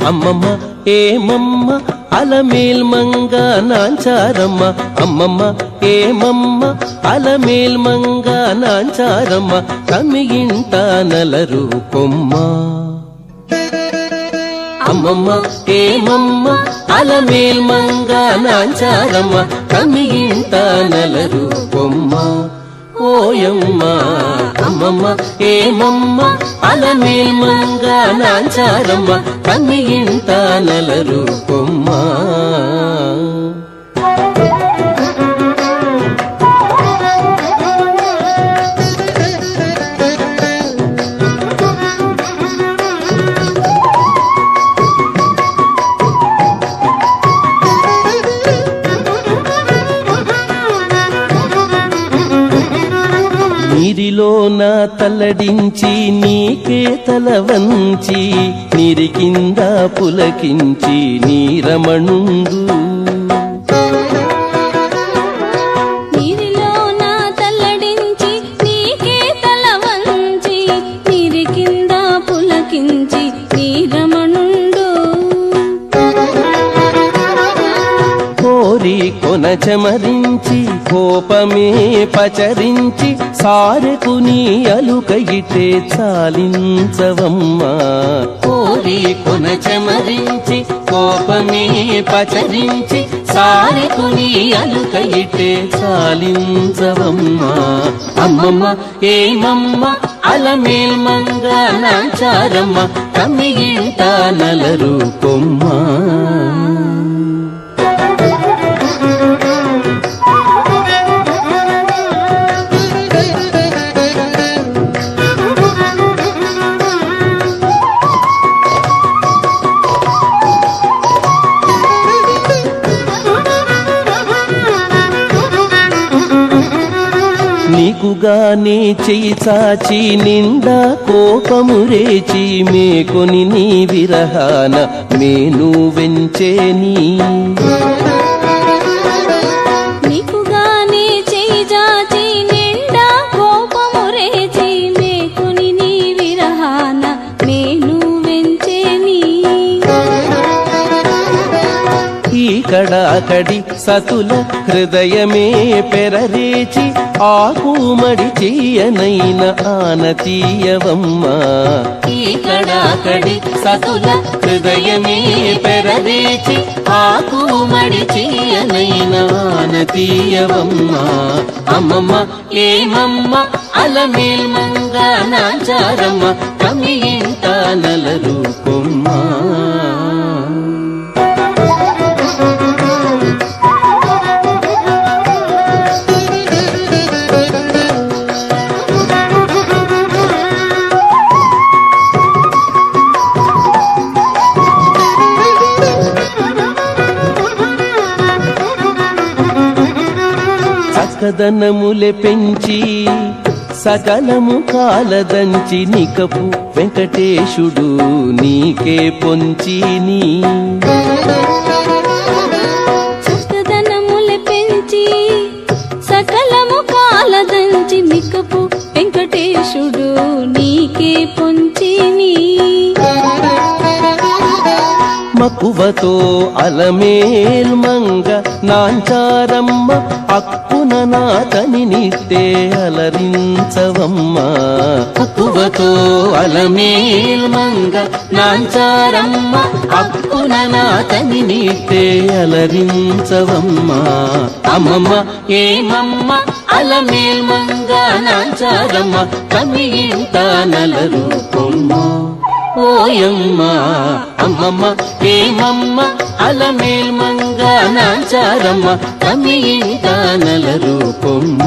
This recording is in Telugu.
అమ్మమ్మ ఏమమ్మ అలమేల్ మంగ నాంచారమ్మ అమ్మమ్మ ఏమమ్మ అలమేల్ మంగ నాంచారమ్మ కమియింట నలరు కొమ్మ అమ్మమ్మ ఏమమ్మ అలమేల్ మంగ నాంచారమ్మ కమియింట నలరు కొమ్మ ఓయమ్మ అమ్మమ్మ ఏమమ్మ అలమేల్ మంగ నాంచారమ్మ కమియింట నలరు కొమ్మ నీరిలోన తల్లడించి నీకే తల వంచి నీరి కింద పులకించి నీరమణుండు నీరిలోన తల్లడించి నీకే తల వంచి నీరి కింద పులకించి నీరమణుండు కోరి కొన చెమరించి కోపమే పచరించి సారెకు నీ అలుకయితే చాలించవమ్మా కోరి కొన చెమరించి కోపమే పచరించి సారెకు నీ అలుకయితే చాలించవమ్మా అమ్మమ్మ ఏమమ్మ అలమేల్ మంగ నాంచారమ్మ కమియింట నలరు కొమ్మ నీకుగానే చెయ్యి చాచి నిండా కోపము రేచి మేకొని నీ విరహాన మేను వెంచేని నీకుగానే చెయ్యి చాచి నిండా కోపము రేచి మేకొని నీ విరహాన మేను వెంచేని ఈకడాకడి సతుల హృదయమే పెరరేచి ఆకుమడి తీయనైన ఆనతీయవమ్మ ఈకడాకడి సతుల హృదయమే పెరరేచి ఆకుమడి తీయనైన ఆనతీయవమ్మ అమ్మమ్మ ఏమమ్మ అలమేల్ మంగ నాంచారమ్మ కమియింట నలరు కొమ్మ చక్కదనములే పెంచి సకలము కాలదంచి నికపు వెంకటేశుడు నీకే పొంచిని చక్కదనములే పెంచి సకలము కాలదంచి నికపు వెంకటేశుడు నీకే పొంచిని మక్కువతో అలమేల్ మంగ నాంచారమ్మ అక్కున నాతని నిట్టే అలరించవమ్మ మక్కువతో అలమేల్ మంగ నాంచారమ్మ అక్కున నాతని నిట్టే అలరించవమ్మ అమ్మమ్మ ఏమమ్మ అలమేల్ మంగ నాంచారమ్మ కమియింట నలరు కొమ్మ ఓయమ్మ అమ్మమ్మ ఏమమ్మ అలమేల్ మంగ నాంచారమ్మ కమియింట నలరు కొమ్మ